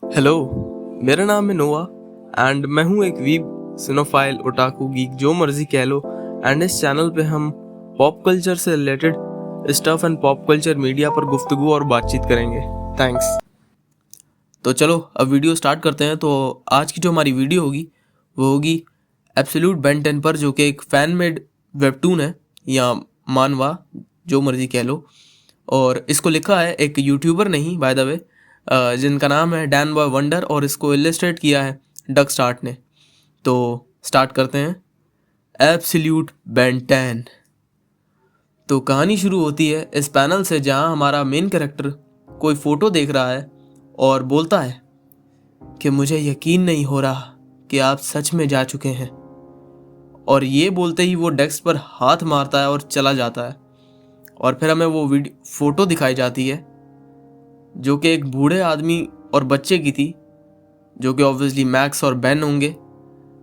Hello, मेरा नाम है नोआ एंड मैं हूँ एक वीब सिनोफाइल ओटाकू गीक जो मर्जी कह लो। एंड इस चैनल पे हम पॉप कल्चर से related stuff and pop culture media पर गुफ्तगू और बातचीत करेंगे। थैंक्स। तो चलो अब वीडियो स्टार्ट करते हैं। तो आज की जो हमारी वीडियो होगी वो होगी एब्सोल्यूट बेन 10 पर, जो कि एक फ़ैन मेड वेबटून है या मानवा, जो मर्जी कह लो। और इसको लिखा है एक यूट्यूबर नहीं, बाय द वे, जिनका नाम है डैन बॉय वंडर, और इसको इलस्ट्रेट किया है डक स्टार्ट ने। तो स्टार्ट करते हैं। Absolute Ben 10। तो कहानी शुरू होती है इस पैनल से जहां हमारा मेन कैरेक्टर कोई फ़ोटो देख रहा है और बोलता है कि मुझे यकीन नहीं हो रहा कि आप सच में जा चुके हैं। और ये बोलते ही वो डेस्क पर हाथ मारता है और चला जाता है। और फिर हमें वो फ़ोटो दिखाई जाती है जो कि एक बूढ़े आदमी और बच्चे की थी, जो कि ऑब्वियसली मैक्स और बेन होंगे।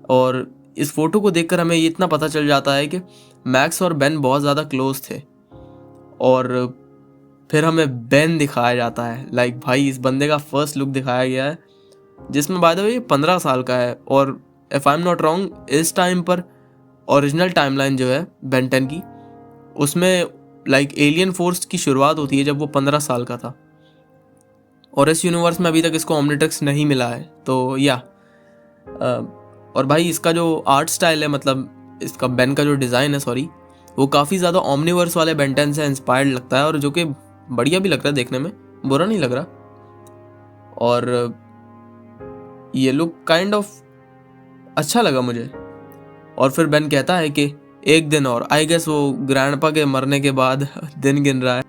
और इस फ़ोटो को देखकर हमें ये इतना पता चल जाता है कि मैक्स और बेन बहुत ज़्यादा क्लोज थे। और फिर हमें बेन दिखाया जाता है। लाइक भाई, इस बंदे का फर्स्ट लुक दिखाया गया है जिसमें बाय द वे ये 15 साल का है। और if I am not wrong, इस टाइम पर ओरिजिनल टाइमलाइन जो है बेन 10 की, उसमें लाइक एलियन फोर्स की शुरुआत होती है जब वो 15 साल का था। और इस यूनिवर्स में अभी तक इसको ओमनिट्रिक्स नहीं मिला है। तो या और भाई इसका जो आर्ट स्टाइल है, मतलब इसका बेन का जो डिज़ाइन है, सॉरी, वो काफ़ी ज़्यादा ओमनीवर्स वाले बेन 10 से इंस्पायर्ड लगता है, और जो कि बढ़िया भी लग रहा है देखने में, बुरा नहीं लग रहा। और ये लुक काइंड ऑफ अच्छा लगा मुझे। और फिर बेन कहता है कि एक दिन और, आई गेस वो ग्रैंडपा के मरने के बाद दिन गिन रहा है।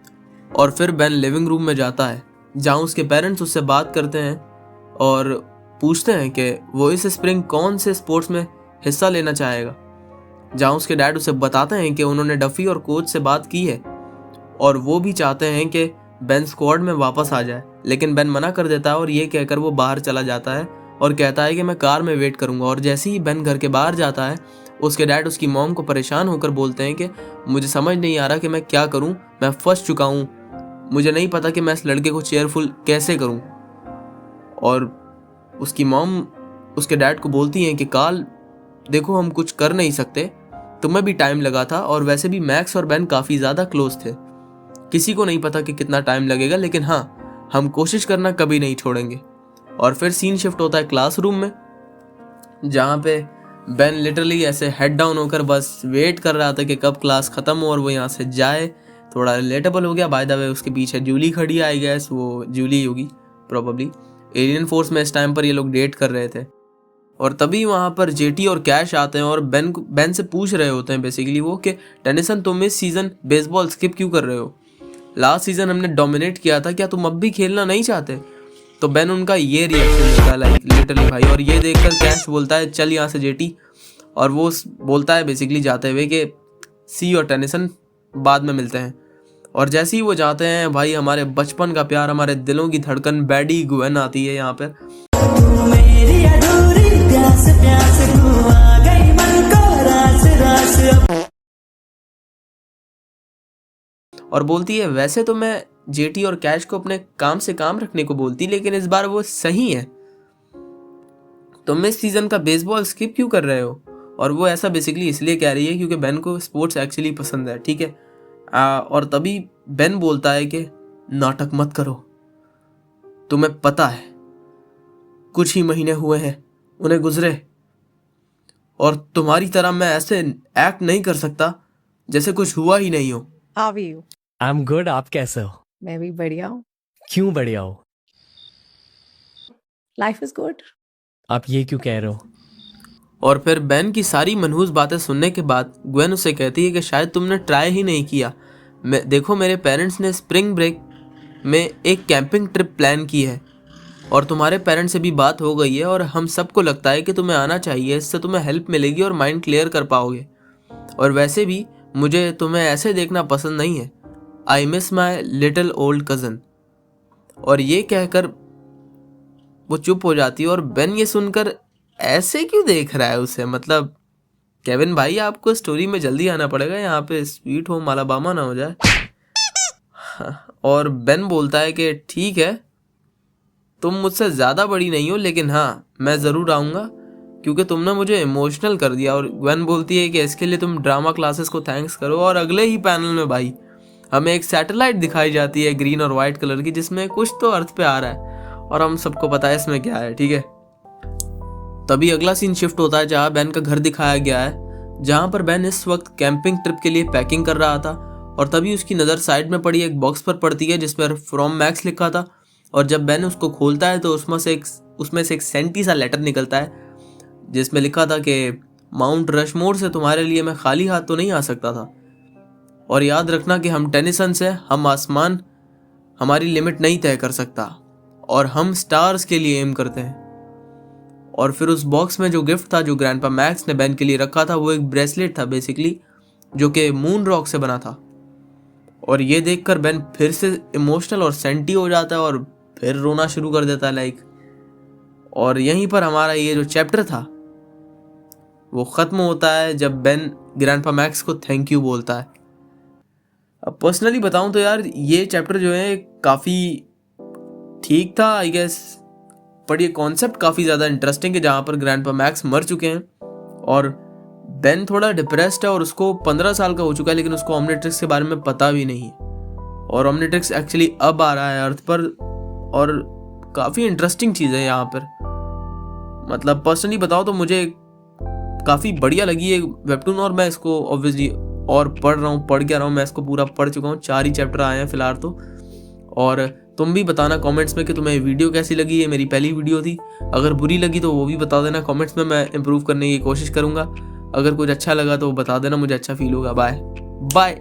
और फिर बेन लिविंग रूम में जाता है जहाँ उसके पेरेंट्स उससे बात करते हैं और पूछते हैं कि वो इस स्प्रिंग कौन से स्पोर्ट्स में हिस्सा लेना चाहेगा। जहाँ उसके डैड उसे बताते हैं कि उन्होंने डफी और कोच से बात की है और वो भी चाहते हैं कि बेन स्क्वाड में वापस आ जाए। लेकिन बेन मना कर देता है और ये कहकर वो बाहर चला जाता है और कहता है कि मैं कार में वेट करूँगा। और जैसे ही बेन घर के बाहर जाता है, उसके डैड उसकी मॉम को परेशान होकर बोलते हैं कि मुझे समझ नहीं आ रहा कि मैं क्या करूँ, मैं फंस चुका हूँ, मुझे नहीं पता कि मैं इस लड़के को चेयरफुल कैसे करूं। और उसकी मॉम उसके डैड को बोलती हैं कि काल, देखो हम कुछ कर नहीं सकते, तुम्हें भी टाइम लगा था, और वैसे भी मैक्स और बेन काफ़ी ज़्यादा क्लोज थे, किसी को नहीं पता कि कितना टाइम लगेगा, लेकिन हाँ, हम कोशिश करना कभी नहीं छोड़ेंगे। और फिर सीन शिफ्ट होता है क्लासरूम में, जहाँ पे बेन लिटरली ऐसे हेड डाउन होकर बस वेट कर रहा था कि कब क्लास ख़त्म हो और वो यहाँ से जाए। थोड़ा रिलेटेबल हो गया। बाय द वे उसके पीछे जूली खड़ी, आई गैस वो जूली होगी प्रोबेबली। एलियन फोर्स में इस टाइम पर ये लोग डेट कर रहे थे। और तभी वहाँ पर जेटी और कैश आते हैं और बेन से पूछ रहे होते हैं बेसिकली वो कि टेनिसन, तुम इस सीज़न बेसबॉल स्किप क्यों कर रहे हो? लास्ट सीज़न हमने डोमिनेट किया था, क्या तुम अब भी खेलना नहीं चाहते? तो बेन उनका ये रिएक्शन देता है, लाइक लिटरली भाई। और ये देखकर कैश बोलता है चल यहाँ से जेटी। और वो बोलता है बेसिकली जाते हुए कि सी और टेनिसन, बाद में मिलते हैं। और जैसे ही वो जाते हैं भाई, हमारे बचपन का प्यार, हमारे दिलों की धड़कन बैडी गुवेन आती है यहाँ पर। और बोलती है वैसे तो मैं जेटी और कैश को अपने काम से काम रखने को बोलती, लेकिन इस बार वो सही है, तुम इस सीजन का बेसबॉल स्किप क्यों कर रहे हो? और वो ऐसा बेसिकली इसलिए कह रही है क्योंकि बेन को स्पोर्ट्स एक्चुअली पसंद है, ठीक है। और तभी बेन बोलता है कि नाटक मत करो, तुम्हें पता है कुछ ही महीने हुए हैं उन्हें गुजरे, और तुम्हारी तरह मैं ऐसे एक्ट नहीं कर सकता जैसे कुछ हुआ ही नहीं हो। How are you? I am good. आप कैसे हो? मैं भी बढ़िया हूँ। क्यों बढ़िया हो? Life is good. आप ये क्यों कह रहे हो? और फिर बेन की सारी मनहूस बातें सुनने के बाद ग्वेन उसे कहती है कि शायद तुमने ट्राई ही नहीं किया। देखो, मेरे पेरेंट्स ने स्प्रिंग ब्रेक में एक कैंपिंग ट्रिप प्लान की है और तुम्हारे पेरेंट्स से भी बात हो गई है, और हम सबको लगता है कि तुम्हें आना चाहिए, इससे तुम्हें हेल्प मिलेगी और माइंड क्लियर कर पाओगे। और वैसे भी मुझे तुम्हें ऐसे देखना पसंद नहीं है। I miss my little old cousin. और ये कहकर वो चुप हो जाती है। और बेन ये सुनकर ऐसे क्यों देख रहा है उसे, मतलब केविन भाई आपको स्टोरी में जल्दी आना पड़ेगा, यहाँ पे स्वीट होम अलाबामा ना हो जाए। और बेन बोलता है कि ठीक है, तुम मुझसे ज़्यादा बड़ी नहीं हो, लेकिन हाँ मैं ज़रूर आऊँगा क्योंकि तुमने मुझे इमोशनल कर दिया। और ग्वेन बोलती है कि इसके लिए तुम ड्रामा क्लासेस को थैंक्स करो। और अगले ही पैनल में भाई हमें एक सैटेलाइट दिखाई जाती है ग्रीन और वाइट कलर की, जिसमें कुछ तो अर्थ पे आ रहा है और हम सबको पता है इसमें क्या है, ठीक है। तभी अगला सीन शिफ्ट होता है जहाँ बेन का घर दिखाया गया है, जहाँ पर बेन इस वक्त कैंपिंग ट्रिप के लिए पैकिंग कर रहा था। और तभी उसकी नज़र साइड में पड़ी एक बॉक्स पर पड़ती है जिस पर फ्रॉम मैक्स लिखा था। और जब बेन उसको खोलता है तो उसमें से एक सेंटी सा लेटर निकलता है जिसमें लिखा था कि माउंट रशमोर से तुम्हारे लिए मैं खाली हाथ तो नहीं आ सकता था, और याद रखना कि हम टेनिसन से हम आसमान हमारी लिमिट नहीं तय कर सकता और हम स्टार्स के लिए एम करते हैं। और फिर उस बॉक्स में जो गिफ्ट था जो ग्रैंडपा मैक्स ने बेन के लिए रखा था वो एक ब्रेसलेट था बेसिकली, जो कि मून रॉक से बना था। और ये देखकर बेन फिर से इमोशनल और सेंटी हो जाता है और फिर रोना शुरू कर देता है लाइक। और यहीं पर हमारा ये जो चैप्टर था वो ख़त्म होता है जब बेन ग्रैंडपा मैक्स को थैंक यू बोलता है। अब पर्सनली बताऊं तो यार ये चैप्टर जो है काफ़ी ठीक था आई गेस, पर ये कॉन्सेप्ट काफ़ी ज़्यादा इंटरेस्टिंग है जहाँ पर ग्रैंडपा मैक्स मर चुके हैं और बेन थोड़ा डिप्रेस्ड है और उसको 15 साल का हो चुका है, लेकिन उसको ओमनिट्रिक्स के बारे में पता भी नहीं है। और ओमनिट्रिक्स एक्चुअली अब आ रहा है अर्थ पर और काफ़ी इंटरेस्टिंग चीज़ है यहाँ पर। मतलब पर्सनली बताओ तो मुझे काफ़ी बढ़िया लगी ये वेबटून और मैं इसको ऑब्वियसली और पढ़ क्या रहा हूँ, मैं इसको पूरा पढ़ चुका हूँ। 4 ही चैप्टर आए हैं फिलहाल तो। और तुम भी बताना कमेंट्स में कि तुम्हें वीडियो कैसी लगी। ये मेरी पहली वीडियो थी, अगर बुरी लगी तो वो भी बता देना कमेंट्स में, मैं इम्प्रूव करने की कोशिश करूँगा। अगर कुछ अच्छा लगा तो बता देना, मुझे अच्छा फील होगा। Bye bye.